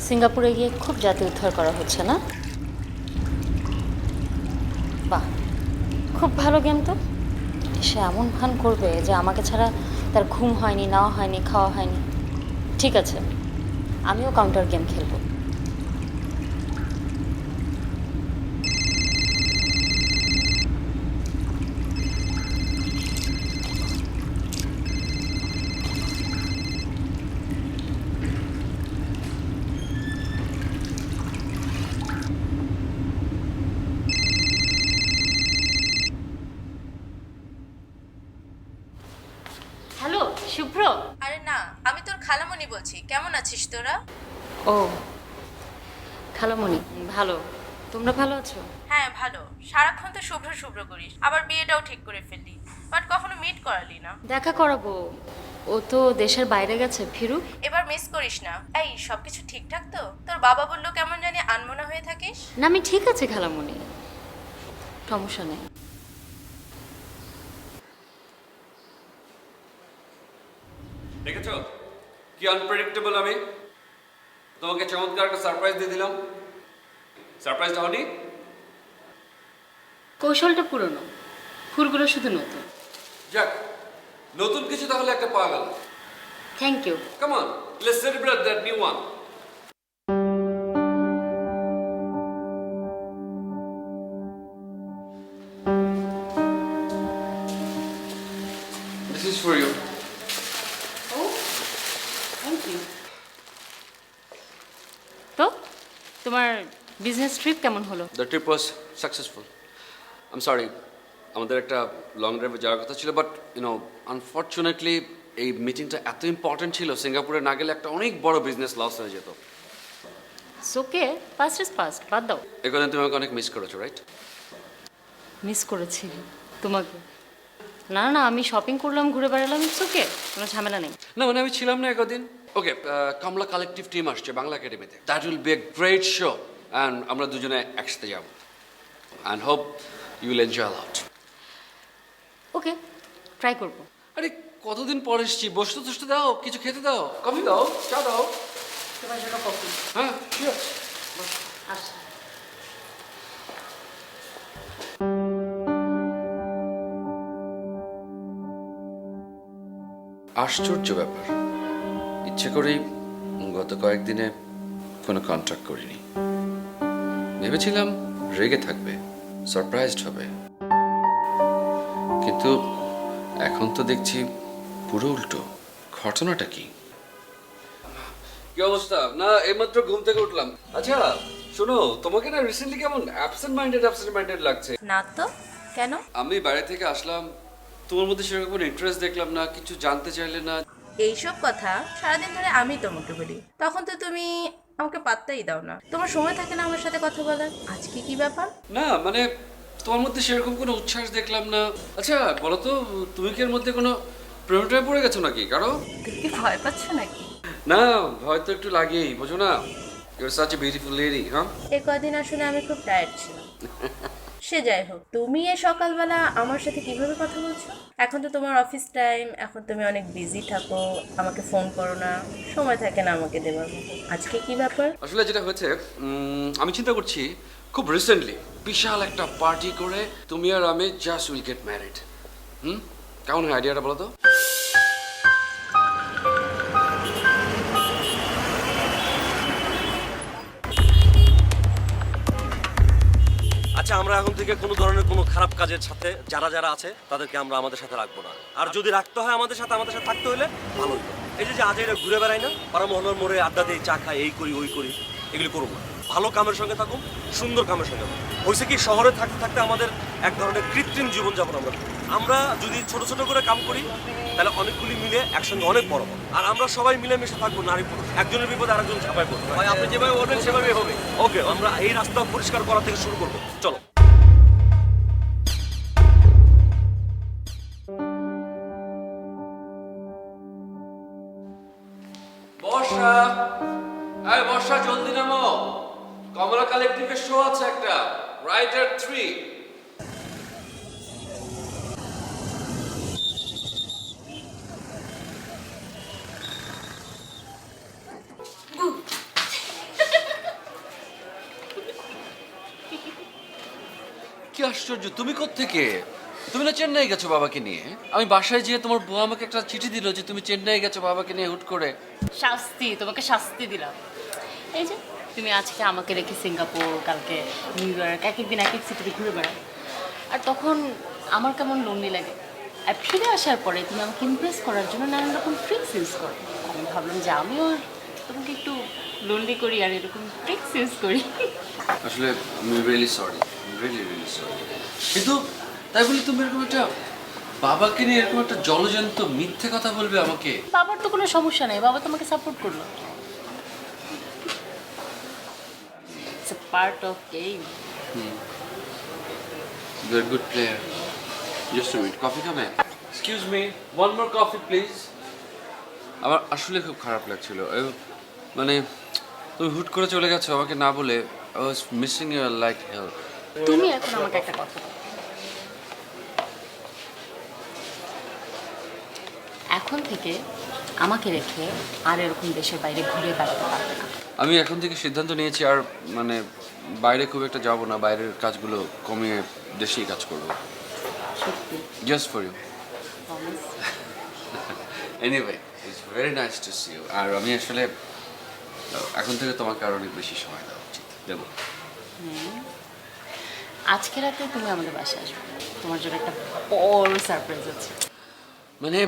সিঙ্গাপুরে গিয়ে খুব জাতি উদ্ধার করা হচ্ছে না? বাহ, খুব ভালো গেম তো। সে এমন ভান করবে যে আমাকে ছাড়া তার ঘুম হয়নি, নেওয়া হয়নি, খাওয়া হয়নি। ঠিক আছে, আমিও কাউন্টার গেম খেলবো। হ্যালো শুভ্র। আরে না, আমি তোর খালামণি বলছি। কেমন আছিস তোরা? ও খালামণি, ভালো। তোমরা ভালো আছো? হ্যাঁ ভালো। সারাক্ষণ তো শুভ্র শুভ্র করিস, আবার বিয়েটাও ঠিক করে ফেললি, বাট কখনো মিট করালি না। দেখা করাবো, ও তো দেশের বাইরে গেছে, ফিরুক। এবার মিস করিস না। এই সবকিছু ঠিকঠাক তো? তোর বাবা বললো কেমন জানি আনমনা হয়ে থাকিস। না আমি ঠিক আছে খালামণি, সমস্যা নেই। দেখেছো কি আনপ্রেডিক্টেবল আমি? তোমাকে চমৎকার একটা সারপ্রাইজ দিয়ে দিলাম। সারপ্রাইজটা হয়নি? কৌশলটা পুরনো, ফুলগুলো শুধু নতুন। যাক, নতুন কিছু তাহলে একটা পাওয়া গেল। Thank you. Come on, let's celebrate that new one. This is for you. ও থ্যাংক ইউ। তো তোমার বিজনেস ট্রিপ কেমন হলো? The trip was successful. I'm sorry, আমাদের একটা লং ড্রাইভে যাওয়ার কথা ছিল, বাট আনফর্চুনেটলি এই মিটিংটা এত ইম্পর্টেন্ট ছিল, সিঙ্গাপুরে না গেলে একটা অনেক বড় বিজনেস লস হয়ে যেত। ওকে, পাস্ট ইজ পাস্ট, বাদ দাও। এখানে তুমি আমাকে অনেক মিস করেছো, রাইট? মিস করেছি তোমাকে? না না, আমি শপিং করলাম, ঘুরে বেড়ালাম, ইটস ওকে, কোনো ঝামেলা নেই। না মানে আমি ছিলাম না একদিন। ওকে, কমলা কালেকটিভ টিম আসছে বাংলা একাডেমিতে। That will be a great show, and আমরা দুজনে একসাথে যাব, and hope you will enjoy lot. Okay, try করবো। আরে কতদিন পর এসছি, বসতে টসতে দাও, কিছু খেতে দাও, কফি দাও, চা দাও। তোমার জন্য কফি। হ্যাঁ শিওর। আসছি। আশ্চর্য ব্যাপার, ইচ্ছে করেই গত কয়েকদিনে কোনো কন্ট্যাক্ট করিনি। ভেবেছিলাম রেগে থাকবে, সারপ্রাইজড হবে, কিন্তু এখন তো দেখছি পুরো উল্টো। ঘটনাটা কি? কি অবস্থা? না এইমাত্র ঘুম থেকে উঠলাম। আচ্ছা শোনো, তোমাকে না রিসেন্টলি কেমন অ্যাবসেন্ট মাইন্ডেড লাগছে। না তো, কেন? আমি বাইরে থেকে আসলাম, তোমার মধ্যে সেরকম কোনো ইন্টারেস্ট দেখলাম না, কিছু জানতে চাইলে না। এইসব কথা সারাদিন ধরে আমি তোমাকে বলি, তখন তো তুমি আমাকে পাত্তাই দাও না। তোমার সময় থাকে না আমার সাথে কথা বলার। আজকে কি ব্যাপার? না মানে তোমার মধ্যে সেরকম কোনো উচ্ছ্বাস দেখলাম না। আচ্ছা বলো তো, তুমি কি এর মধ্যে কোনো প্রেমে পড়ে গেছো নাকি কারো? তুমি কি ভয় পাচ্ছ নাকি? না, ভয় তো একটু লাগেই, বোঝো না। You are such a beautiful lady. হ্যাঁ, এই কদিন আসলে আমি খুব টায়ার্ড ছিলাম। সে যাই হোক, তুমি এই সকালবেলা আমার সাথে কিভাবে কথা বলছো? এখন তো তোমার অফিস টাইম, এখন তুমি অনেক বিজি থাকো, আমাকে ফোন করো না, সময় থাকে না আমাকে দেওয়ার মতো। আজকে কি ব্যাপার? আসলে যেটা হয়েছে, আমি চিন্তা করছি খুব রিসেন্টলি বিশাল একটা পার্টি করে তুমি আর আমি জাস্ট উইল গেট ম্যারিড। কেমন হয় আইডিয়াটা বলো তো? আচ্ছা, আমরা এখন থেকে কোনো ধরনের কোনো খারাপ কাজের সাথে যারা যারা আছে তাদেরকে আমরা আমাদের সাথে রাখবো না। আর যদি রাখতে হয় আমাদের সাথে থাকতে হলে ভালোই। এই যে আজ এরা ঘুরে বেড়াই না, পাড়া মহল্লার মোড়ে আড্ডা দিই, চা খাই, এই করি ওই করি, এগুলি করবো না। ভালো কামের সঙ্গে থাকুন, সুন্দর কামের সঙ্গে থাকুন। হয়েছে কি, শহরে থাকতে থাকতে আমাদের এক ধরনের কৃত্রিম জীবনযাপন আমরা করি। আমরা যদি ছোট ছোট করে কাম করি তাহলে অনেকগুলি মিলে একসঙ্গে অনেক বড় হবে। আর আমরা সবাই মিলেমিশে থাকবো, নারী পুরুষ, একজনের বিপদে আরেকজন ঝাঁপায় পড়বো। ভাই আপনি যেভাবে বলবেন সেভাবেই হবে। ওকে, আমরা এই রাস্তা পরিষ্কার করা থেকে শুরু করবো, চলো। বর্ষা, আরে বর্ষা জলদি নামো, কমলা কালেকটিভের শো আছে একটা, রাইট এট 3। আশ্চর্য, তুমি কোত্থেকে? তুমি না চেন্নাই গেছো বাবাকে নিয়ে? আমি বাসায় যেয়ে তোমার বউ আমাকে একটা চিঠি দিল যে তুমি চেন্নাই গেছো বাবাকে নিয়ে হুট করে। শাস্তি, তোমাকে শাস্তি দিলাম। এই যে তুমি আজকে আমাকে রেখে সিঙ্গাপুর, কালকে নিউ ইয়র্ক, এক একদিন এক এক সিটিতে ঘুরে বেড়াও। আর তখন আমার কেমন লোনলি লাগে। আর ফিরে আসার পরে তুমি আমাকে ইমপ্রেস করার জন্য নানান রকম ট্রিক্স ইউজ করো। আমি ভাবলাম যে আমিও তোমাকে একটু লোনলি করি আর এরকম ট্রিক্স ইউজ করি। আসলে আমি রিয়েলি সরি, রিয়েলি সরি। কিন্তু তাই বলে তুমি এরকম একটা বাবাকে নিয়ে এরকম একটা জলজন্ত মিথ্যে কথা বলবে আমাকে? বাবার তো কোনো সমস্যা নেই, বাবা তোমাকে সাপোর্ট করলো। It's a part of game. You are good player. Just a minute, coffee খাবে? Excuse me, one more coffee please. আমার আসলে খুব খারাপ লাগছিল, মানে তুমি হুট করে চলে গেছো আমাকে না বলে। I was missing you like hell. তুমি এখন আমাকে একটা কথা বলো। এখন থেকে আমাকে রেখে আর এরকম দেশের বাইরে ঘুরে বেড়াতে পারবে না। আমি এখন থেকে সিদ্ধান্ত নিয়েছি আর মানে বাইরে খুব একটা যাব না, বাইরের কাজগুলো কমিয়ে দেশেই কাজ করবো। সত্যি just for you. Promise? Anyway, it's very nice to see you. আর আমি আসলে এখন থেকে তোমাকে আরো অনেক বেশি সময় দেওয়া উচিত। দেবো। আজকে রাতে তুমি আমাদের বাসায় আসবে, তোমার জন্য একটা বড় সারপ্রাইজ আছে। মানে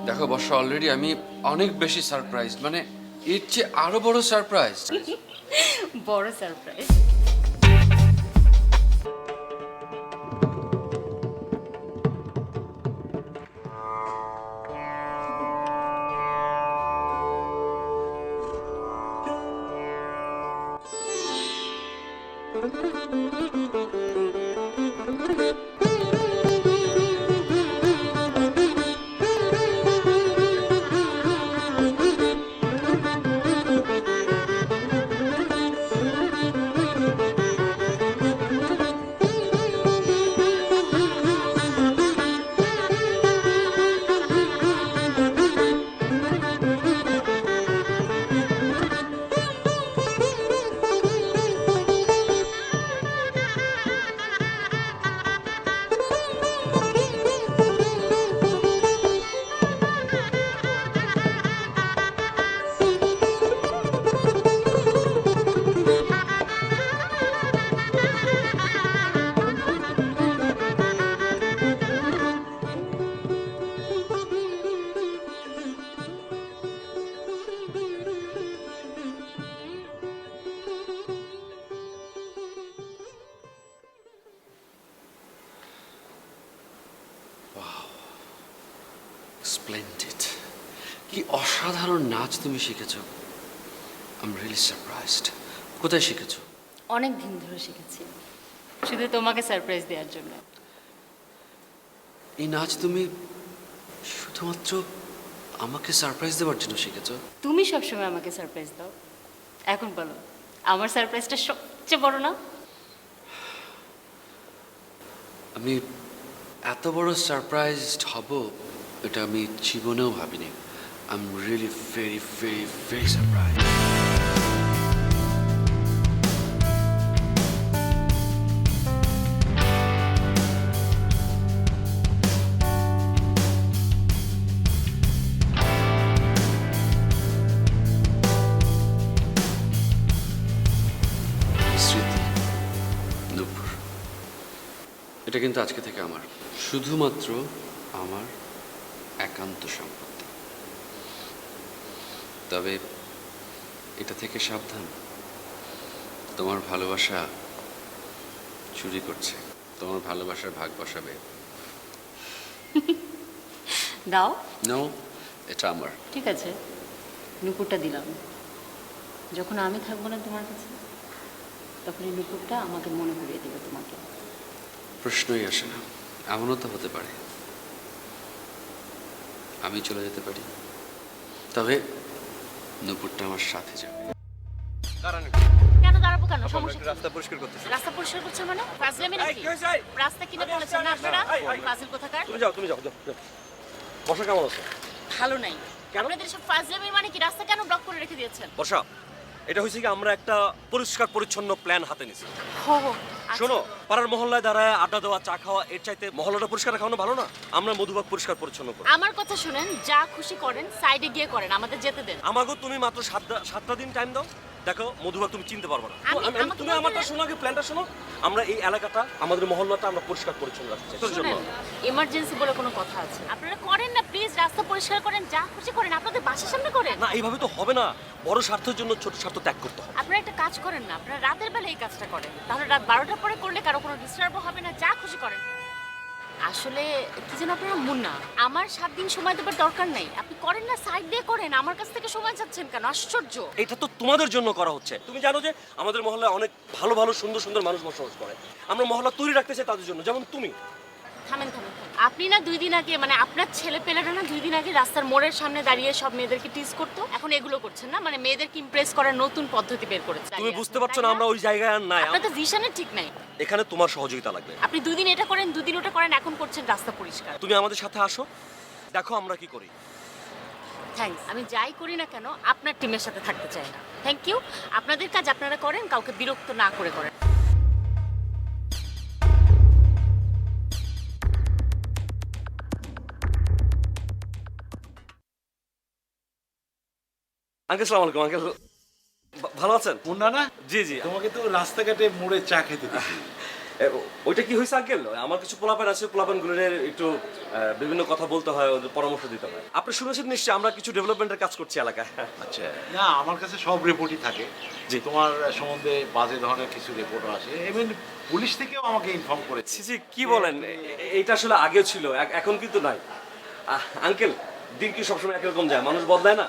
দেখো বর্ষা, অলরেডি আমি অনেক বেশি সারপ্রাইজ, মানে এর চেয়ে আরো বড় সারপ্রাইজ। বড় সারপ্রাইজ? স্প্লেন্ডেড, কি অসাধারণ নাচ তুমি শিখেছো। I am really surprised. কোথায় শিখেছো? অনেক দিন ধরে শিখেছি, শুধু তোমাকে সারপ্রাইজ দেওয়ার জন্য। এই নাচ তুমি শুধুমাত্র আমাকে সারপ্রাইজ দেওয়ার জন্য শিখেছো? তুমি সবসময় আমাকে সারপ্রাইজ দাও, এখন বলো আমার সারপ্রাইজটা সবচেয়ে বড় না? আমি এত বড় সারপ্রাইজড হব এটা আমি জীবনেও ভাবিনি। I am really very very very surprise. স্মৃতি, নূপুর, এটা কিন্তু আজকে থেকে আমার, শুধুমাত্র আমার একান্ত সম্পত্তি। তবে এটা থেকে সাবধান, তোমার ভালোবাসা চুরি করছে, তোমার ভালোবাসার ভাগ বসাবে। দাও। নো, এটা আমার। ঠিক আছে, নুপুরটা দিলাম। যখন আমি থাকবো না তোমার কাছে, তখন এই নুপুরটা আমাকে মনে করিয়ে দেবে তোমাকে। প্রশ্নই আসে না। এমনও তো হতে পারে আমি চলে যেতে পারি, তবে নূপুরটা আমার সাথে যাবে। কেন দাঁড়াবো? কেন আমরা সমস্যা একটু কি? রাস্তা পরিষ্কার করতেছি। রাস্তা পরিষ্কার করছে মানে ফাজলামি নাকি? কি হয়েছে? রাস্তা কিনে বলেছেন না আপনারা? ফাজিল কোথাকার? তুমি যাও, তুমি যাও, যাও, যাও। বর্ষা কেমন আছে? ভালো নাই। আপনাদের সব ফাজলামি মানে কি? রাস্তা কেন ব্লক করে রেখে দিয়েছেন? বর্ষা, এটা হয়েছে কি আমরা একটা পরিষ্কার পরিচ্ছন্ন প্ল্যান হাতে নিছি। হো শোনো, পাড়ার মহল্লায় দাঁড়ায় আড্ডা দেওয়া, চা খাওয়া, এর চাইতে মহল্লাটা পরিষ্কার রাখানো ভালো না? আমরা মধুবাগ পরিষ্কার পরিচ্ছন্ন করি। আমার কথা শুনেন, যা খুশি করেন, সাইডে গিয়ে করেন, আমাদের যেতে দেন। আমাকেও তুমি মাত্র 7টা দিন টাইম দাও। দেখো মধুবাগ তুমি চিনতে পারবে না। আমাকে তুমি বলতে আমারটা দেন। শোনো, আগে প্ল্যানটা শোনো। আমরা এই এলাকাটা, আমাদের মহল্লাটা আমরা পরিষ্কার পরিচ্ছন্ন রাখতে চাই। তোর জন্য শুনেন, এমার্জেন্সি বলে কোনো কথা আছে? আপনারা করেন না প্লিজ, রাস্তা পরিষ্কার করেন, যা খুশি করেন, আপনাদের বাসার সামনে করেন। না, এইভাবে তো হবে না। বড় স্বার্থের জন্য ছোট স্বার্থ ত্যাগ করতে হবে। আপনারা একটা কাজ করেন না, আপনারা রাতের বেলা এই কাজটা করেন, তাহলে রাত 12টার পরে করলে কারো কোনো ডিস্টার্বও হবে না, যা খুশি করেন। আসলে কি যেন আপনারা মুন্না, আমার 7 দিন সময় দেবার দরকার নাই, আপনি করেন না, সাইড দিয়ে করেন, আমার কাছ থেকে সময় চাচ্ছেন কেন? আশ্চর্য। এটা তো তোমাদের জন্য করা হচ্ছে। তুমি জানো যে আমাদের মহল্লায় অনেক ভালো ভালো সুন্দর সুন্দর মানুষ বসবাস করে। আমরা মহল্লা তৈরি রাখতে চাই তাদের জন্য, যেমন তুমি। থামেন থামেন থামেন। আপনি না 2 দিন আগে, মানে আপনার ছেলে পেলেরা না 2 দিন আগে রাস্তার মোড়ের সামনে দাঁড়িয়ে সব মেয়েদেরকে টিজ করতো, এখন এগুলো করছেন না? মানে মেয়েদেরকে ইমপ্রেস করার নতুন পদ্ধতি বের করেছে। তুমি বুঝতে পারছো না আমরা ওই জায়গায় আর নাই। আপনার তো ভিশনের ঠিক নাই। এখানে তোমার সহযোগিতা লাগবে। আপনি 2 দিন এটা করেন, 2 দিন ওটা করেন, এখন করছেন রাস্তা পরিষ্কার। তুমি আমাদের সাথে আসো, দেখো আমরা কি করি। থ্যাঙ্কস, আমি যাই করি না কেন আপনার টিমের সাথে থাকতে চাই না। Thank you. আপনাদের কাজ আপনারা করেন, কাউকে বিরক্ত না করে করেন। আঙ্কেল সালাম আলাইকুম। আঙ্কেল ভালো আছেন? মুন্না না, জি জি। তোমাকে তো রাস্তাঘাটে মোড়ে চা খেতে দিচ্ছি। ওইটা কি হয়েছে আঙ্কেল? আমার কিছু পোলাপান আছে, পোলাপানগুলোর একটু বিভিন্ন কথা বলতে হয়, ওদের পরামর্শ দিতে হয়। আপনি শুনেছেন নিশ্চয়ই আমরা কিছু ডেভেলপমেন্টের কাজ করছি এলাকায়। আচ্ছা, না আমার কাছে সব রিপোর্টই থাকে। জি। তোমার সম্বন্ধে বাজে ধরনের কিছু রিপোর্টও আসে, এমন পুলিশ থেকেও আমাকে ইনফর্ম করেছে। জি জি, কি বলেন? এইটা আসলে আগেও ছিল, এখন কিন্তু নাই। আঙ্কেল, দিন কি সবসময় একরকম যায়? মানুষ বদলায় না।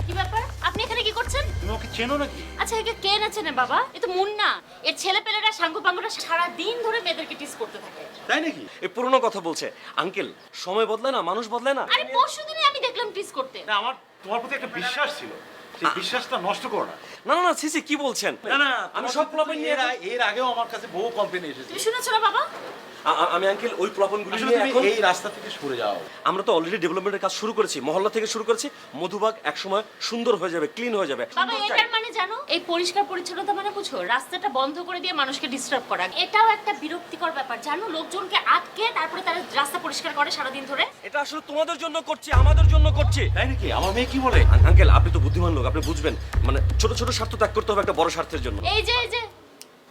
কি ব্যাপার, আপনি এখানে কি করছেন? তুমি ওকে চেনো নাকি? আচ্ছা, একে কে না চেনে বাবা? এ তো মুন্না। এর ছেলে পেলেরা সাঙ্গু পাঙ্গুরা সারা দিন ধরে মেয়েদেরকে টিজ করতে থাকে। তাই নাকি? এই পুরনো কথা বলছে। আঙ্কেল, সময় বদলায় না, মানুষ বদলায় না। আরে পরশুদিনই আমি দেখলাম টিজ করতে। না, আমার তোমার প্রতি একটা বিশ্বাস ছিল, সেই বিশ্বাসটা নষ্ট করো না। না না না, সিসি কি বলছেন? না না, আমি তোমার সব প্রতি পোলাপান নিয়ে এর আগেও আমার কাছে বহু কমপ্লেন এসেছে। তুমি শুনেছো না বাবা? আমি আঙ্কেল ওই পোলাপানগুলো আসলে নিয়ে তুমি এখন এই রাস্তা থেকে সরে যাও। আমরা তো অলরেডি ডেভেলপমেন্টের কাজ শুরু করেছি, মহল্লা থেকে শুরু করেছি। মধুবাগ একসময় সুন্দর হয়ে যাবে, ক্লিন হয়ে যাবে। বাবা, এটার মানে জানো, এই পরিষ্কার পরিচ্ছন্নতা মানে বুঝো রাস্তাটা বন্ধ করে দিয়ে মানুষকে ডিস্টার্ব করা। এটাও একটা বিরক্তিকর ব্যাপার জানো, লোকজনকে আটকে তারপরে তারা রাস্তা পরিষ্কার করে সারাদিন ধরে। এটা আসলে তোমাদের জন্য করছি, আমাদের জন্য করছি। তাই নাকি? আমার মেয়ে কি বলে? আঙ্কেল, আপনি তো বুদ্ধিমান লোক, আপনি বুঝবেন। মানে ছোট ছোট স্বার্থ ত্যাগ করতে হবে একটা বড় স্বার্থের জন্য। এই যে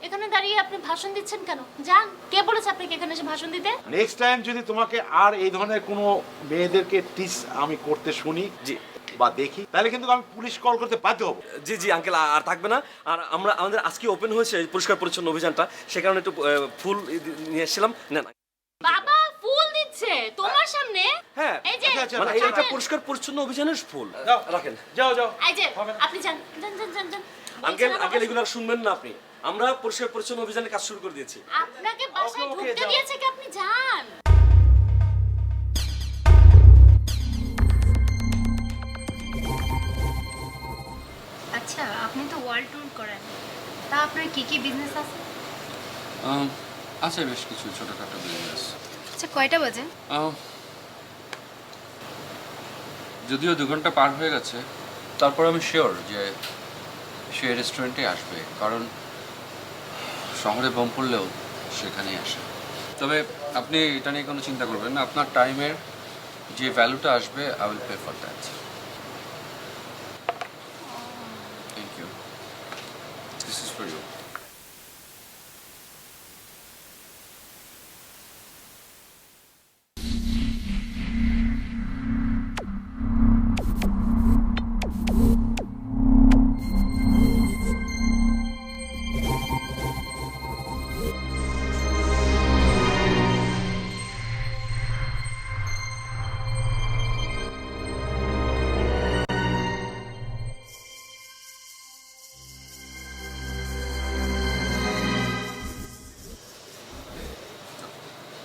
এখানে দাঁড়িয়ে আপনি ভাষণ দিচ্ছেন কেন? যান, কে বলেছে আপনাকে এখানে এসে ভাষণ দিতে? নেক্সট টাইম যদি তোমাকে আর এই ধরনের কোনো মেয়েদেরকে টিস আমি করতে শুনি জি বা দেখি, তাহলে কিন্তু আমি পুলিশ কল করতে বাধ্য হব। জি জি আঙ্কেল, আর থাকবে না। আর আমাদের আজকে ওপেন হয়েছে পরিষ্কার পরিচ্ছন্ন অভিযানটা, সে কারণে একটু ফুল নিয়ে এসেছিলাম। না না, বাবা ফুল দিচ্ছে তোমার সামনে? হ্যাঁ, এই যে আচ্ছা, আচ্ছা, মানে আচ্ছা, এটা আচ্ছা। পরিষ্কার পরিচ্ছন্ন অভিযানের ফুল। যাও। রাখেন। যাও যাও। এই যে হবে না। আপনি যান যান যান যান যান। আঙ্কেল বলছেন আঙ্কেল, বাবা, এগুলো আর শুনবেন না আপনি। আমরা পরিষ্কার পরিচ্ছন্ন অভিযানের কাজ শুরু করে দিয়েছি। আপনাকে বাসায় ওকে, ঢুকতে যাও। দিয়েছে কি? আপনি যান। আচ্ছা, আপনি তো ওয়ার্ল্ড ট্যুর করেন, তা আপনার কি কি বিজনেস আছে? আছে বেশ কিছু ছোটখাটো বিজনেস। আচ্ছা, কয়টা বাজে? যদিও 2 ঘন্টা পার হয়ে গেছে, তারপর আমি শিওর যে সে রেস্টুরেন্টে আসবে, কারণ শহরে বোম পড়লেও সেখানেই আসে। তবে আপনি এটা নিয়ে কোনো চিন্তা করবেন না, আপনার টাইমের যে ভ্যালুটা আসবে I will pay for that. Thank you, this is for you.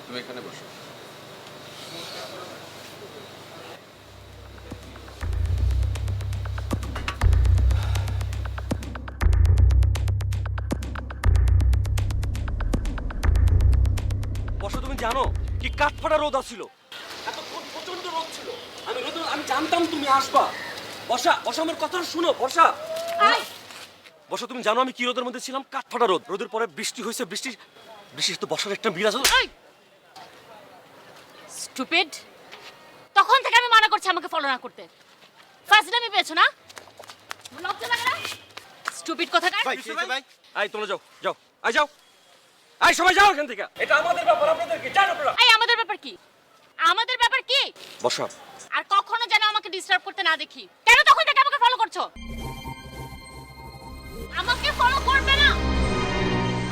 তুমি এখানে বসো। বর্ষা, তুমি জানো কি কাঠফাটা রোদ আসছিল? এতক্ষণ প্রচন্ড রোদ ছিল। আমি জানতাম তুমি আসবা। বর্ষা বর্ষা, আমার কথা শুনো বর্ষা। বর্ষা তুমি জানো আমি কি রোদের মধ্যে ছিলাম? কাঠফাটা রোদ, রোদের পরে বৃষ্টি হয়েছে, বৃষ্টি তো বর্ষার একটা মিল আছে। স্টুপিড, তখন থেকে আমি মানা করছি আমাকে ফলো না করতে। ফার্স্ট টাইমে পেয়েছো না? লজ্জা লাগে না? স্টুপিড কোথাকার। আই তোমরা যাও যাও, আই যাও, আই সবাই যাও এখান থেকে। এটা আমাদের ব্যাপার, আপনাদের কি? যান আপনারা। এই আমাদের ব্যাপার কি? আমাদের ব্যাপার কি? বর্ষা, আর কখনো যেন আমাকে ডিস্টার্ব করতে না দেখি। কেন তখন থেকে আমাকে ফলো করছো? আমাকে ফলো করবে না।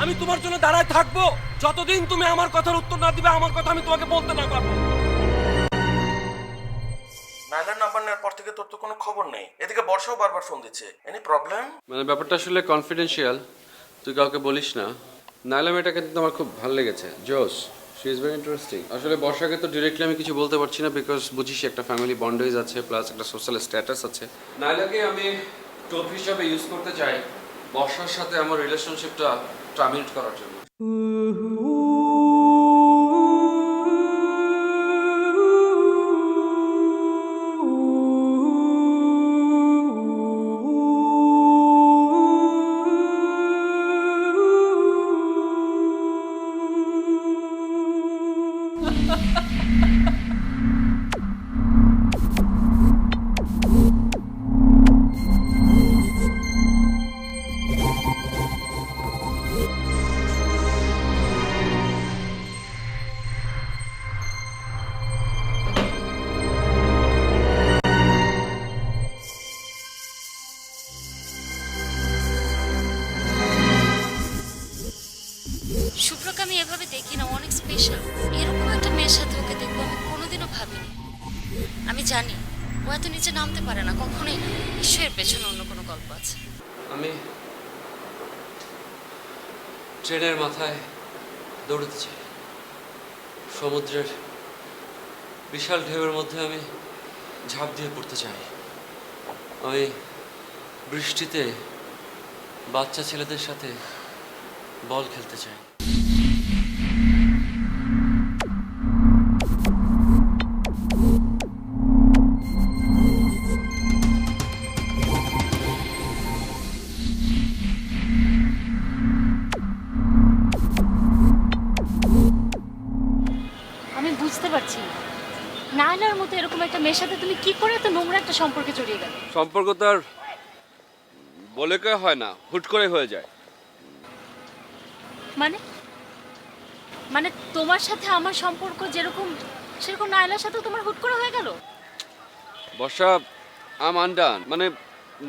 আমি তোমার জন্য দাঁড়ায় থাকবো যতদিন তুমি আমার কথার উত্তর না দিবে, আমার কথা আমি তোমাকে বলতে না পারবো। নাইলার নাম্বার নেওয়ার পর থেকে তোর তো কোনো খবর নেই। এদিকে বর্ষাও বারবার ফোন দিচ্ছে। Any problem? মানে ব্যাপারটা আসলে কনফিডেন্সিয়াল, তুই কাউকে বলিস না। নাইলা মেয়েটাকে কিন্তু আমার খুব ভালো লেগেছে, জোস, শি ইজ ভেরি ইন্টারেস্টিং। আসলে বর্ষাকে তো ডিরেক্টলি আমি কিছু বলতে পারছি না, বিকজ বুঝিস একটা ফ্যামিলি বন্ডেজ আছে, প্লাস একটা সোশ্যাল স্ট্যাটাস আছে। নাইলাকে আমি টোপ হিসাবে ইউজ করতে চাই বর্ষার সাথে আমার রিলেশনশিপটা টার্মিনেট করার জন্য। শুভ্রকে আমি এভাবে দেখি না, অনেক স্পেশাল। এরকম একটা মেয়ের সাথে ওকে দেখবো আমি কোনোদিনও ভাবিনি। আমি জানি ও এত নিচে নামতে পারে না, কখনোই না। নিশ্চয়ই এর পেছনে অন্য কোনো গল্প আছে। আমি ট্রেনের মাথায় দৌড়তে চাই, সমুদ্রের বিশাল ঢেউয়ের মধ্যে আমি ঝাঁপ দিয়ে পড়তে চাই। আমি বৃষ্টিতে বাচ্চা ছেলেদের সাথে বল খেলতে চাই। আমি বুঝতে পারছি না, নায়লার মতো এরকম একটা মেয়ের সাথে তুমি কি করে এত নোংরা একটা সম্পর্কে জড়িয়ে গেলে? সম্পর্ক তো আর বলে কয়ে হয় না, হুট করে হয়ে যায়। মানে মানে তোমার সাথে আমার সম্পর্ক যেরকম, সেরকম নায়লার সাথে তোমার হুট করে হয়ে গেল? বর্ষা, আম আনডান। মানে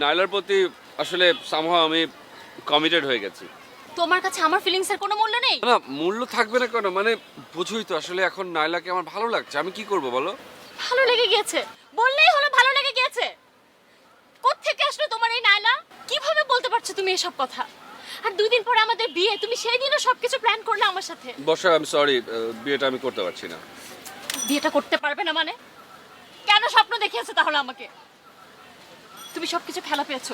নাইলার প্রতি আসলে সামহাও আমি কমিটেড হয়ে গেছি। তোমার কাছে আমার ফিলিংসের কোনো মূল্য নেই? না, মূল্য থাকবে না কেন? মানে বুঝুই তো, আসলে এখন নাইলাকে আমার ভালো লাগছে, আমি কি করব বলো? ভালো লেগে গিয়েছে বললেই হলো, ভালো লেগে গিয়েছে। কোত্থেকে আসলো তোমার এই নায়লা? কিভাবে বলতে পারছো তুমি এসব কথা? আর 2 দিন পরে আমাদের বিয়ে, তুমি সেই দিনও সবকিছু প্ল্যান করলে আমার সাথে। বর্ষা, আমি সরি, বিয়েটা আমি করতে পারছি না। বিয়েটা করতে পারবে না মানে? কেন স্বপ্ন দেখিয়েছো তাহলে আমাকে? তুমি সবকিছু খেলা পেয়েছো,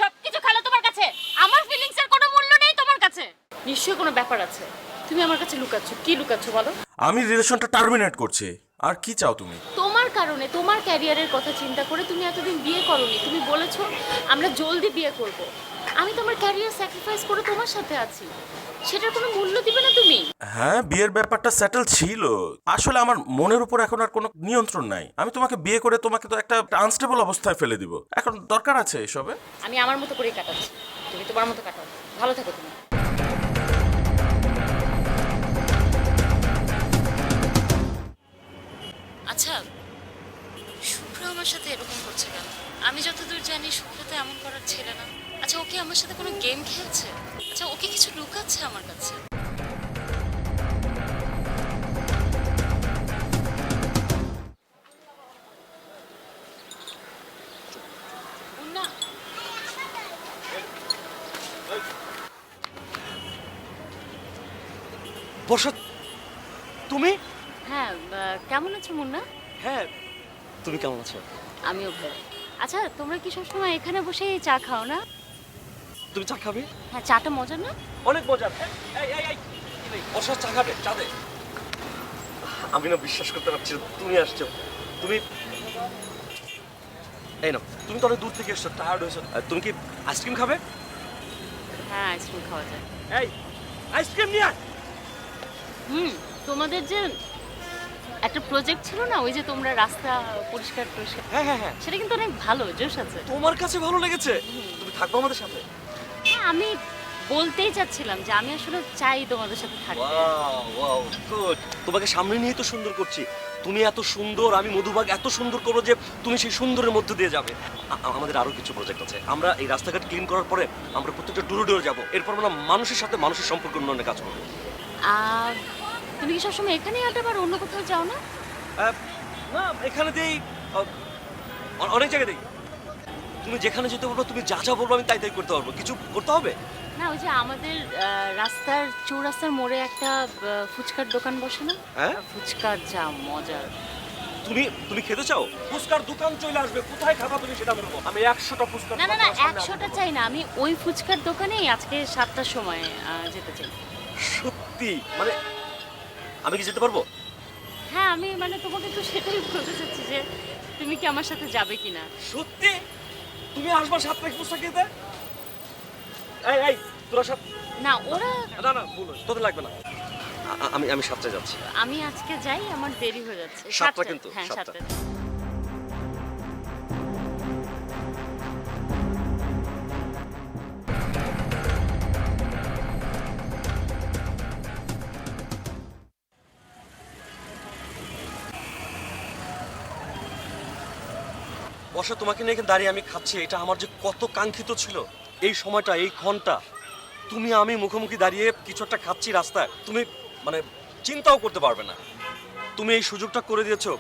সবকিছু খেলা তোমার কাছে। আমার ফিলিংসের কোনো মূল্য নেই তোমার কাছে। নিশ্চয়ই কোনো ব্যাপার আছে, তুমি আমার কাছে লুকাচ্ছ। কি লুকাচ্ছ বলো? আমি রিলেশনটা টার্মিনেট করছি। আর কি চাও তুমি? তোমার কারণে, তোমার ক্যারিয়ারের কথা চিন্তা করে তুমি এতদিন বিয়ে করোনি। তুমি বলেছো আমরা জলদি বিয়ে করব। আমি তোমার ক্যারিয়ার স্যাক্রিফাইস করে তোমার সাথে আছি, সেটার কোনো মূল্য দিবে না তুমি? হ্যাঁ, বিয়ের ব্যাপারটা সেটেল ছিল। আসলে আমার মনের উপর এখন আর কোনো নিয়ন্ত্রণ নাই। আমি তোমাকে বিয়ে করে তোমাকে তো একটা আনস্টেবল অবস্থায় ফেলে দিব। এখন দরকার আছে এসবে? আমি আমার মতো করেই কাটাচ্ছি, তুমি তোমার মতো কাটাও। ভালো থাকো তুমি। আচ্ছা, শুভ্র আমার সাথে এরকম করছে কেন? আমি যতদূর জানি শুভ্র তো এমন করার ছেলে না। আচ্ছা, ওকে আমার সাথে কোনো গেম খেলছে? আচ্ছা, ওকে কিছু লুকাচ্ছে আমার কাছে? না, বর্ষা, তুমি? হ্যাঁ, কেমন আছো মুন্না? হ্যাঁ, তুমি কেমন আছো? আমিও ভালো। আচ্ছা, তোমরা কি সবসময় এখানে বসে চা খাও না? তুমি চা খাবে? হ্যাঁ, চাটা মজার না? অনেক মজার। এই এই এই, বর্ষা চা খাবে? চা দে। আমি না বিশ্বাস করতে পারছি না তুমি আসছো। তুমি এই নাও, তুমি তো অনেক দূর থেকে এসছো, টায়ার্ড হয়েছো। তুমি কি আইসক্রিম খাবে? হ্যাঁ, আইসক্রিম খাওয়া যায়। এই আইসক্রিম নিয়ে আয়। তোমাদের যে একটা প্রজেক্ট ছিল না, ওই যে তোমরা রাস্তা পরিষ্কার পরিষ্কার, হ্যাঁ হ্যাঁ হ্যাঁ, সেটা কিন্তু অনেক ভালো, জোশ আছে। তোমার কাছে ভালো লেগেছে? তুমি থাকবে আমাদের সাথে? হ্যাঁ, আমি বলতেই চাচ্ছিলাম যে আমি আসলে চাই তোমাদের সাথে থাকতে। Wow wow, good. তোমাকে সামনে নিয়ে তো সুন্দর করছি। তুমি এত সুন্দর, আমি মধুবাগ এত সুন্দর করবো যে তুমি সেই সুন্দরের মধ্যে দিয়ে যাবে। আমাদের আরো কিছু প্রজেক্ট আছে। আমরা এই রাস্তাঘাট ক্লিন করার পরে আমরা প্রত্যেকটা ডোরে ডোরে যাবো। এরপর আমরা মানুষের সাথে মানুষের সম্পর্ক উন্নয়নে কাজ করবো। তুমি কি সবসময় এখানেই আড্ডা, আর অন্য কোথাও যাও না? না, এখানে দেই, অনেক জায়গায় দেই। তুমি যেখানে যেতে বলবো, তুমি যা যা বলবো আমি তাই তাই করতে পারবো। কিছু করতে হবে না, ওই যে আমাদের রাস্তার চৌরাস্তার মোড়ে একটা ফুচকার দোকান বসে না? হ্যাঁ? ফুচকার যা মজার। তুমি তুমি খেতে চাও? ফুচকার দোকান চলে আসবে, কোথায় খাবা তুমি সেটা বলবো। আমি 100টা ফুচকা না না না, 100টা চাই না, আমি ওই ফুচকার দোকানেই আজকে 7টার সময় যেতে চাই। সত্যি? মানে আমি কি যেতে পারবো? হ্যাঁ, আমি মানে তোমাকে তো সেটাই বলতে চাচ্ছি যে তুমি কি আমার সাথে যাবে কিনা। সত্যি? তুমি আসবা 7টা ফুচকা খেতে? এই এই তোরা সব, না, ওরা, না না ভুল হয়েছে, তোদের লাগবে না। আমি 7টায় যাচ্ছি। আমি আজকে যাই, আমার দেরি হয়ে যাচ্ছে। 7টা কিন্তু, হ্যাঁ 7টা। 7টা। বর্ষা, তোমাকে নিয়ে এখানে দাঁড়িয়ে আমি খাচ্ছি, এটা আমার যে কত কাঙ্ক্ষিত ছিল। এই সময়টা, এই ক্ষণটা, তুমি আমি মুখোমুখি দাঁড়িয়ে কিছু একটা খাচ্ছি রাস্তায়, তুমি মানে চিন্তাও করতে পারবে না। তুমি এই সুযোগটা করে দিয়েছো।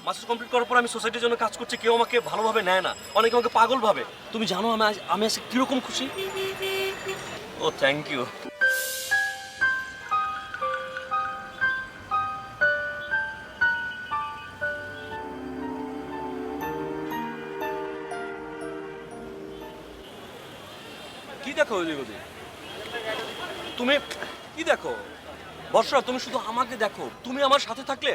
মাস্টার্স কমপ্লিট করার পর আমি সোসাইটির জন্য কাজ করছি, কেউ আমাকে ভালোভাবে নেয় না, অনেকে আমাকে পাগল ভাবে। তুমি জানো আমি আজকে কিরকম খুশি। ও থ্যাংক ইউ। কি দেখো ওই দিকে? তুমি কি দেখো বর্ষা? তুমি শুধু আমাকে দেখো, তুমি আমার সাথে থাকলে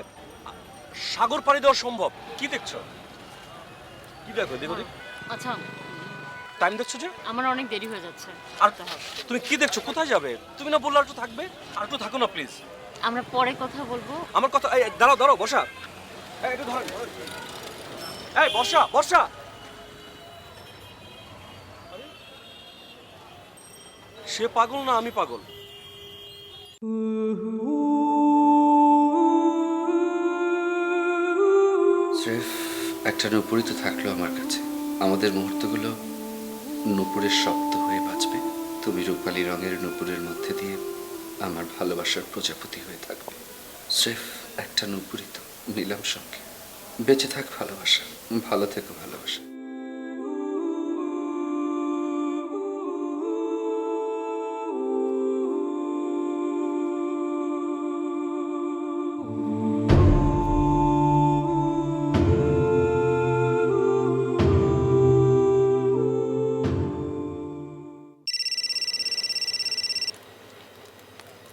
সাগর পাড়ি দেওয়া সম্ভব। কি দেখছো? কি দেখো? দেখো দেখ। আচ্ছা, টাইম দেখছো যে? আমার অনেক দেরি হয়ে যাচ্ছে। আর তুমি কি দেখছো? কোথায় যাবে? তুমি না বললে আর একটু থাকবে? আর একটু থাকো না প্লিজ। আমরা পরে কথা বলবো। আমার কথা, এই দাঁড়াও দাঁড়াও বর্ষা, এই একটু ধরেন। এই বর্ষা, বর্ষা, সে পাগল না আমি পাগল? স্রেফ একটা নুপুরই তো থাকলো আমার কাছে। আমাদের মুহূর্তগুলো নুপুরের শব্দ হয়ে বাঁচবে। তুমি রূপালী রঙের নুপুরের মধ্যে দিয়ে আমার ভালোবাসার প্রজাপতি হয়ে থাকবে। স্রেফ একটা নুপুরই তো, নিলাম সঙ্গে। বেঁচে থাক ভালোবাসা, ভালো থেকো ভালোবাসা।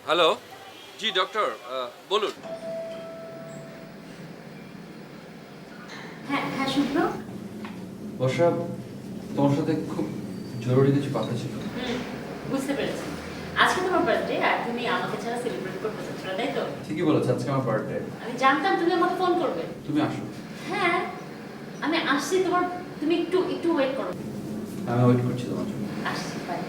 হ্যালো, জি ডক্টর, বলুন। হ্যাঁ হ্যাঁ, শুভ্র। বর্ষা, তোমার সাথে খুব জরুরি কিছু কথা ছিল। বুঝতে পেরেছি, আজকে তোমার বার্থডে আর তুমি আমাকে ছাড়া সেলিব্রেট করতে চাচ্ছ না, তাই তো? ঠিকই বলেছ, আজকে আমার বার্থডে। আমি জানতাম তুমি আমাকে ফোন করবে। তুমি আসো। হ্যাঁ, আমি আসছি। তুমি একটু একটু ওয়েট করো। আমি ওয়েট করছি তোমার জন্য। আসছি, bye.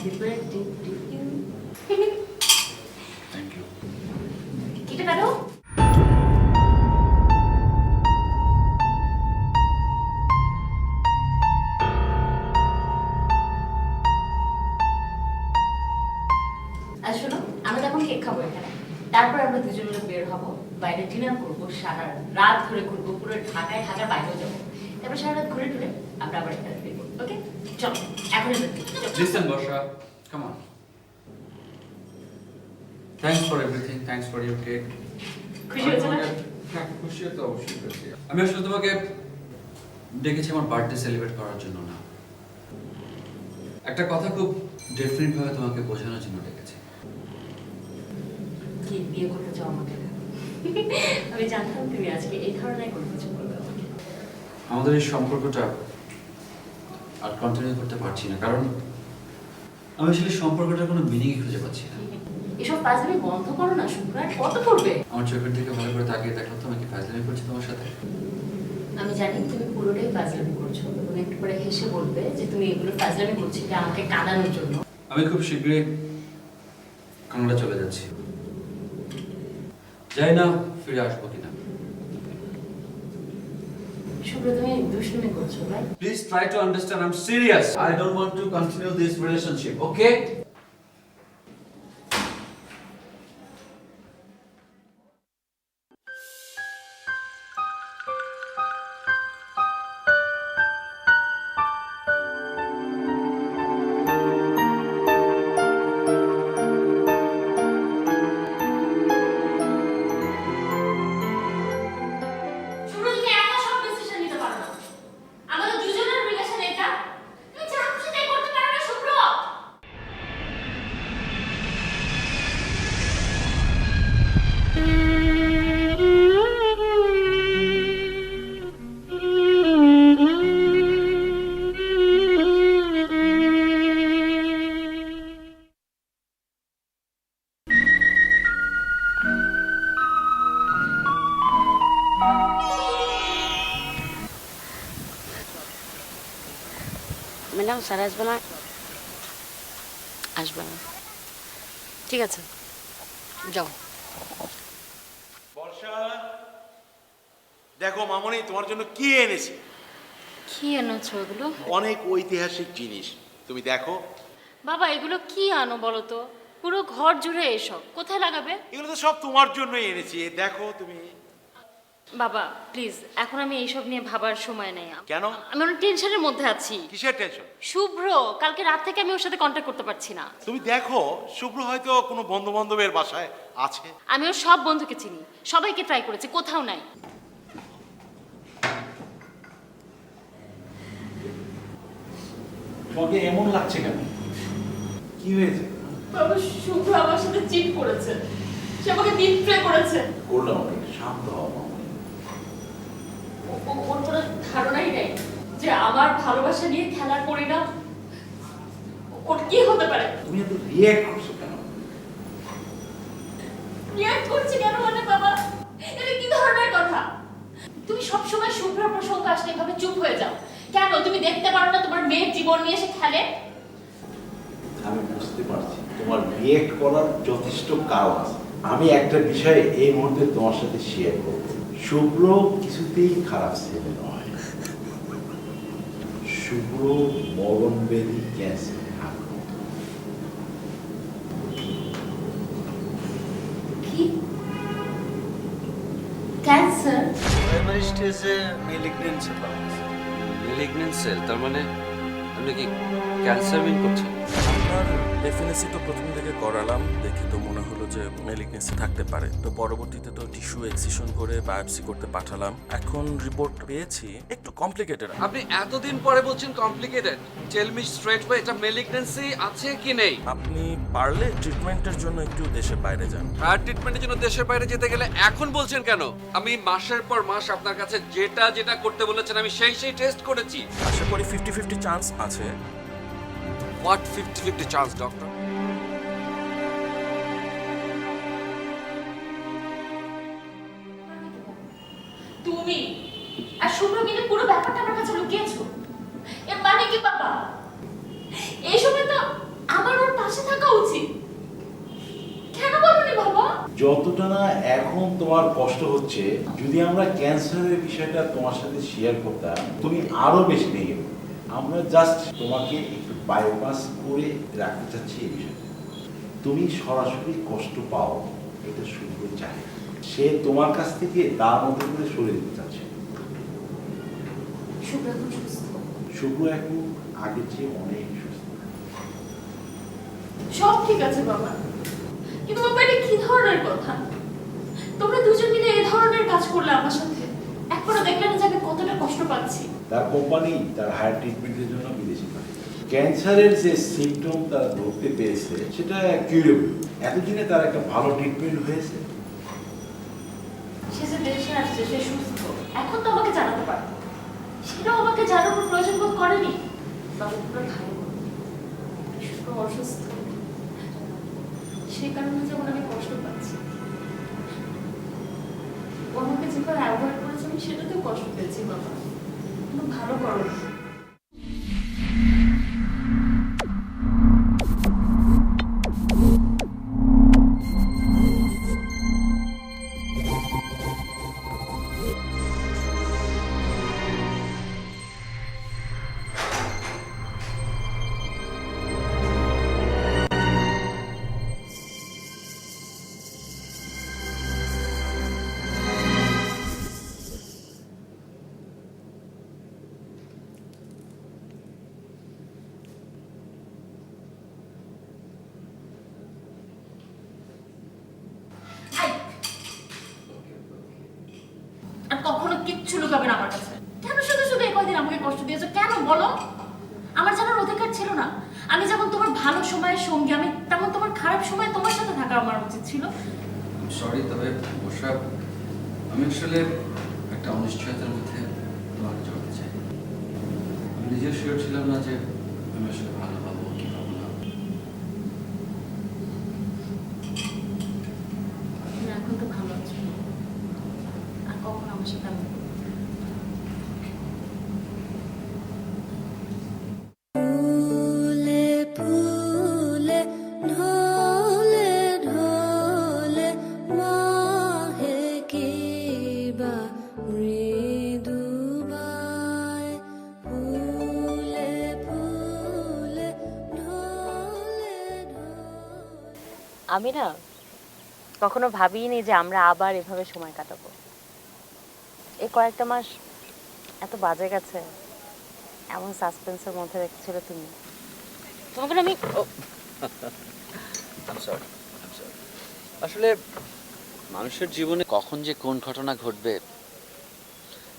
Happy birthday to you. Thank you. কেটে কাটো। আর শোনো, আমরা তখন কেক খাবো এখানে, তারপর আমরা দুজন মিলে বের হবো, বাইরে ডিনার করবো, সারা রাত ধরে ঘুরবো, পুরো ঢাকায় ঢাকার বাইরেও যাবো, তারপর সারা রাত ঘুরে টুরে আমরা আবার এখানে ফিরবো। ওকে, চলো এখন Listen, Bosha, come on. Thanks for everything. Thanks for your cake. খুশি হয়েছে না? হ্যাঁ, খুশি তো অবশ্যই হয়েছি। আমি আসলে তোমাকে ডেকেছি আমার বার্থডে সেলিব্রেট করার জন্য না, একটা কথা খুব ডেফিনেট ভাবে তোমাকে বোঝানোর জন্য ডেকেছি। কি বিয়ে করতে চাও আমাকে? আমি জানতাম তুমি আজকে এই ধরনের কোনো কিছু বলবে আমাকে। আমাদের এই সম্পর্কটা আর কন্টিনিউ করতে পারছি না, কারণ আমি আসলে সম্পর্কটার কোনো মিনিংই খুঁজে পাচ্ছি না। এসব ফাজলামি বন্ধ করো না শুক্র, আর কত করবে? আমার চোখের দিকে ভালো করে তাকিয়ে দেখো তো, আমি কি ফাজলামি করছি তোমার সাথে? আমি জানি তুমি পুরোটাই ফাজলামি করছো এবং একটু পরে হেসে বলবে যে তুমি এগুলো ফাজলামি করছিলে আমাকে কাঁদানোর জন্য। আমি খুব শীঘ্রই কানাডা চলে যাচ্ছি, যাই না ফিরে আসবো কিনা। শুক্র, তুমি দুষ্টুমি করছো ভাই। Please try to understand, I'm serious. I don't want to continue this relationship, okay? শুক্র, তুমি একা সব ডিসিশন নিতে পারো না। আমাদের দুজনের রিলেশন এটা, তুমি যা খুশি তাই করতে পারো না শুক্র। ম্যাডাম, স্যার আসবে না? আসবে না, ঠিক আছে, যাও। বর্ষা, দেখো মামনি তোমার জন্য কি এনেছি। কি এনেছো এগুলো? অনেক ঐতিহাসিক জিনিস, তুমি দেখো। বাবা, এগুলো কি আনো বলো তো? পুরো ঘর জুড়ে এসব, কোথায় লাগাবে? এগুলো তো সব তোমার জন্যই এনেছি, এই দেখো তুমি। বাবা প্লিজ, এখন আমি এইসব নিয়ে ভাবার সময় নেই। কেন? আমি অনেক টেনশনের মধ্যে আছি। কিসের টেনশন? শুভ্র, কালকে রাত থেকে আমি ওর সাথে কন্ট্যাক্ট করতে পারছি না। তুমি দেখো, শুভ্র হয়তো কোনো বন্ধু বান্ধবের বাসায় আছে। আমি ওর সব বন্ধুকে চিনি, সবাইকে ট্রাই করেছি, কোথাও নাই। তোমাকে এমন লাগছে কেন? কি হয়েছে? বাবা, শুভ্র আমার সাথে চিট করেছে, সে আমাকে বিট্রে করেছে। করলাম, একটু শান্ত হও মামনি। ওর কোনো ধারণাই নেই যে আমার ভালোবাসা নিয়ে খেলার পরিণাম ওর কি হতে পারে। তুমি এত রিঅ্যাক্ট করছো কেন? রিঅ্যাক্ট করছি কেন মানে বাবা, এটা কি ধরনের কথা? তুমি সবসময় শুভ্র প্রসঙ্গ আসলে এভাবে চুপ হয়ে যাও কেন? তুমি দেখতে পারো না তোমার মেয়ের জীবন নিয়ে সে খেলে? আমি বুঝতে পারছি তোমার রিঅ্যাক্ট করার যথেষ্ট কারণ আছে। আমি একটা বিষয় এই মুহূর্তে তোমার সাথে শেয়ার করব। শুভ্র কিছুতেই খারাপ ছেলে নয়। শুভ্র মরণব্যাধি ক্যান্সার আক্রান্ত। কি ক্যান্সার? প্রাইমারি স্টেজে মেলিগন্যান্সি পাওয়া গেছে। মেলিগন্যান্ট সেল, তার মানে আপনি কি ক্যান্সার মিন করছেন? আপনার ডেফিনেসি তো প্রথম থেকে করালাম, দেখে তো মনে হলো যে মেলিগনেন্সি থাকতে পারে। তো পরবর্তীতে তো টিস্যু এক্সিশন করে বায়োপসি করতে পাঠালাম, এখন রিপোর্ট পেয়েছি একটু কমপ্লিকেটেড। আপনি এতদিন পরে বলছেন complicated. Tell me straight way, এটা মেলিগন্যান্সি আছে কি নেই? আপনি পারলে ট্রিটমেন্টের জন্য একটু দেশের বাইরে যান। আর ট্রিটমেন্টের জন্য দেশের বাইরে যেতে গেলে এখন বলছেন কেন? আমি মাসের পর মাস আপনার কাছে যেটা যেটা করতে বলেছেন আমি সেই টেস্ট করেছি। আশা করি 50-50 চান্স আছে। What 50-50 chance doctor? তুমি আর শুভ্র মিলে পুরো ব্যাপারটা আমার কাছে লুকিয়েছো। এর মানে কি বাবা? এই সময় তো আমার পাশে থাকা উচিত। কেন বলনি বাবা? যতটা না এখন তোমার কষ্ট হচ্ছে, যদি আমরা ক্যান্সারের বিষয়টা তোমার সাথে শেয়ার করতাম তুমি আরো বেশি ভেঙে পড়তে। আমরা জাস্ট তোমাকে একটু বাইপাস করে রাখতে চাচ্ছি এই বিষয়টা। তুমি সরাসরি কষ্ট পাও, এটা শুভ্র চায়। সে তোমার কাছ থেকে তার মতো করে সরে দিতে চাচ্ছে। শুভ্র এখন সুস্থ। শুভ্র এখন আগের চেয়ে অনেক সুস্থ। সব ঠিক আছে বাবা, কিন্তু বাবা এটা কি ধরনের কথা? তোমরা দুজন মিলে এই ধরনের কাজ করলে আমার সাথে, একবারও দেখলে না যে আমি কতটা কষ্ট পাচ্ছি। তার কোম্পানি তার হায়ার ট্রিটমেন্টের জন্য বিদেশি পাঠায়। ক্যান্সারের যে সিমটম তারা ধরতে পেরেছে সেটা কিউরেবল। এতদিনে তার একটা ভালো ট্রিটমেন্ট হয়েছে। সে যে দেশে আসছে, সে সুস্থ, এখন তো আমাকে জানাতে পারতো। সেটাও আমাকে জানানোর প্রয়োজন বোধ করেনি। বাবা তোমরা ভালো করো, শুভ্র অসুস্থ, সেই কারণে যেমন আমি কষ্ট পাচ্ছি। ও আমাকে যেভাবে অ্যাভয়েড করেছে আমি সেটাতেও কষ্ট পেয়েছি বাবা। তুমি ভালো করো। আর কখনো কিচ্ছু লুকাবে না আমার কাছে। কেন শুধু শুধু এই কয়দিন আমাকে কষ্ট দিয়েছো? কেন বলো? আমার জানার অধিকার ছিল না? আমি যেমন তোমার ভালো সময়ের সঙ্গী, আমি তেমন তোমার খারাপ সময় তোমার সাথে থাকা আমার উচিত ছিল। সরি, তবে বর্ষা, আমি আসলে একটা অনিশ্চয়তার মধ্যে তোমাকে জড়াতে চাই। আমি নিজেও শিওর ছিলাম না যে আমি আসলে ভালো পাবো কি পাবো না। তুমি এখন তো ভালো আছো, আর কখনো আমার সাথে এমন করবে না। আমি না কখনো ভাবিনি যে আমরা আবার এভাবে সময় কাটাবো। এই কয়েকটা মাস এত বাজে গেছে, এমন সাসপেন্সের মধ্যে রেখেছিল তুমি। তোমাকে না আমি আসলে মানুষের জীবনে কখন যে কোন ঘটনা ঘটবে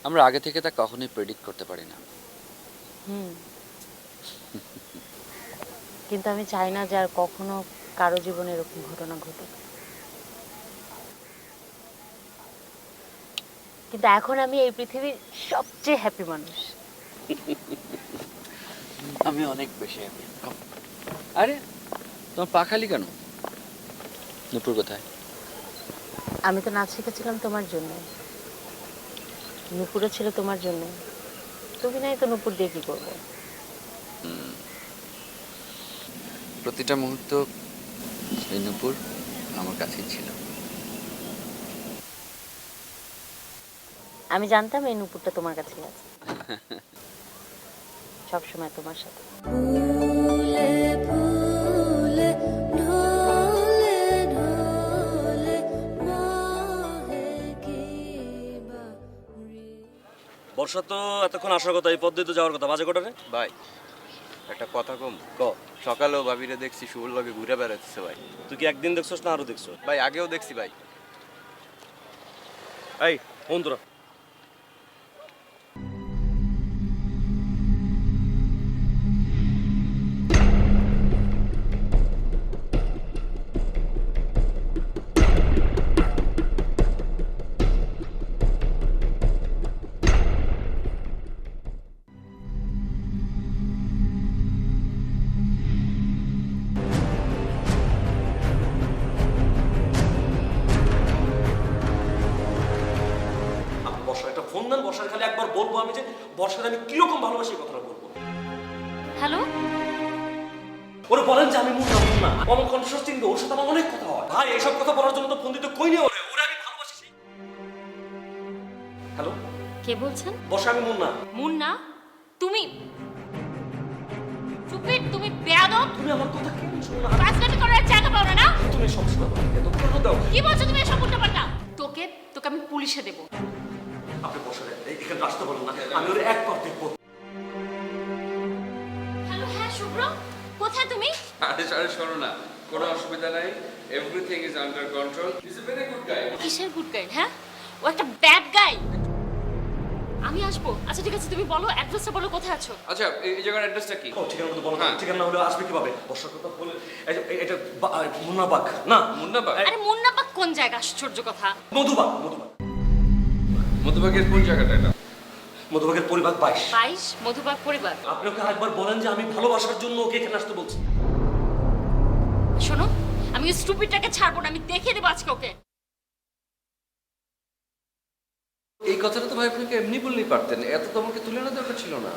আমরা আগে থেকে তা কখনোই প্রেডিক্ট করতে পারি না। কিন্তু আমি চাই না যে আর কখনো কারো জীবনে এরকম ঘটনা ঘটুক। কিন্তু এখন আমি এই পৃথিবীর সবচেয়ে হ্যাপি মানুষ। আমি অনেক বেশি হ্যাপি। আরে তোমার পা খালি কেন? নুপুর কোথায়? আমি তো নাচ শিখেছিলাম তোমার জন্য, নুপুরও ছিল তোমার জন্য। তুমি নাই তো নুপুর দিয়ে কি করবো? প্রতিটা মুহূর্ত এই নুপুর আমার কাছেই ছিল। আমি জানতাম এই নুপুরটা তোমার কাছেই আছে, সবসময় তোমার সাথে। বর্ষা তো এতক্ষণ আসার কথা, এই পথ দিয়ে তো যাওয়ার কথা। বাজে কটা রে? ভাই একটা কথা কম। সকালেও ভাবিরে দেখছি শুভর লগে ঘুরে বেড়াতেছে ভাই। তুই কি একদিন দেখছস না আরো দেখছো? ভাই আগেও দেখছি ভাই। এই বন্ধুরা, বর্ষা একটা ফোন দেন। বর্ষার খালি একবার বলবো আমি যে বর্ষার আমি কিরকম ভালোবাসি, কথাটা বলবো। হ্যালো, ওরে বলেন যে আমি মুন্না মুন্না ও আমার কণ্ঠস্বর চিনবে, ওর সাথে আমার অনেক কথা হয়। ভাই এইসব কথা বলার জন্য তো ফোন দিতে কই নিয়ে ওরে ওরে আমি ভালোবাসি। হ্যালো, কে বলছেন? বর্ষা, আমি মুন্না। মুন্না, তুমি চুপিট, তুমি বেয়াদব। তুমি আমার কথা কেন শোনো না? ফাজলামি করার জায়গা পাও না না? তুমি সবসময় এত কেন দাও? কি বলছো তুমি এসব উল্টাপাল্টা? তোকে তোকে আমি পুলিশে দেবো। আপনি বর্ষা এখানে আসতে বলেন না, আমি ওর একবার দেখবো। হ্যালো, হ্যাঁ শুভ্র, কোথায় তুমি? আরে আরে শোনো না, কোনো অসুবিধা নাই, everything is under control, he is a very good guy. কিসের গুড গাই? হ্যাঁ, ও একটা ব্যাড গাই। আমি আসবো। আচ্ছা ঠিক আছে, তুমি বলো, অ্যাড্রেসটা বলো, কোথায় আছো? আচ্ছা এই জায়গার অ্যাড্রেসটা কি? ও ঠিকানা তো বলো না, হ্যাঁ। ঠিকানা হলে আসবে কিভাবে? বর্ষার কথা বলে এটা মুন্নাবাগ না? মুন্নাবাগ? আরে মুন্নাবাগ কোন জায়গা? আশ্চর্য কথা। মধুবাগ। মধুবাগ মধুবাগের কোন জায়গাটা এটা? মধুবাগের পরিবার 22। 22 মধুবাগ পরিবার। আপনি ওকে একবার বলেন যে আমি ভালোবাসার জন্য ওকে এখানে আসতে বলছি। শোনো, আমি ওই স্টুপিডটাকে ছাড়বো না, আমি দেখিয়ে দেবো আজকে ওকে। এই কথাটা তো ভাই আপনাকে এমনি বললেই পারতেন, এত তোমাকে তুলে না দরকার ছিল না।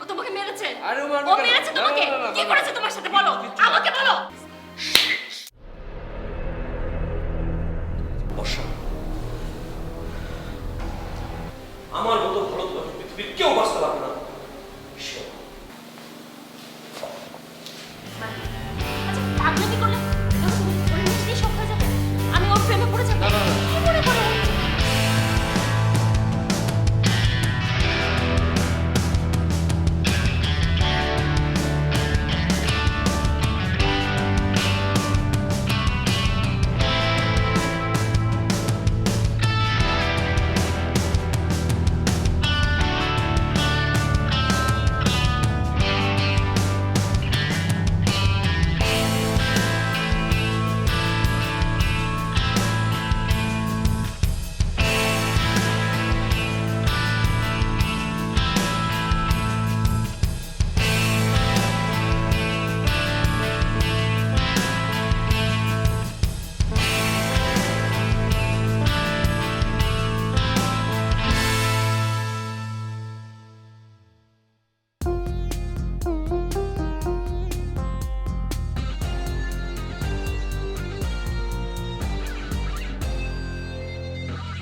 ও তোমাকে মেরেছে? আরে ও মারবে ও কেন? মেরেছে না, তোমাকে? না, না, কি না, করেছে না। তোমার সাথে বলো, কিচ্ছু না। আমাকে বলো। বর্ষা, আমার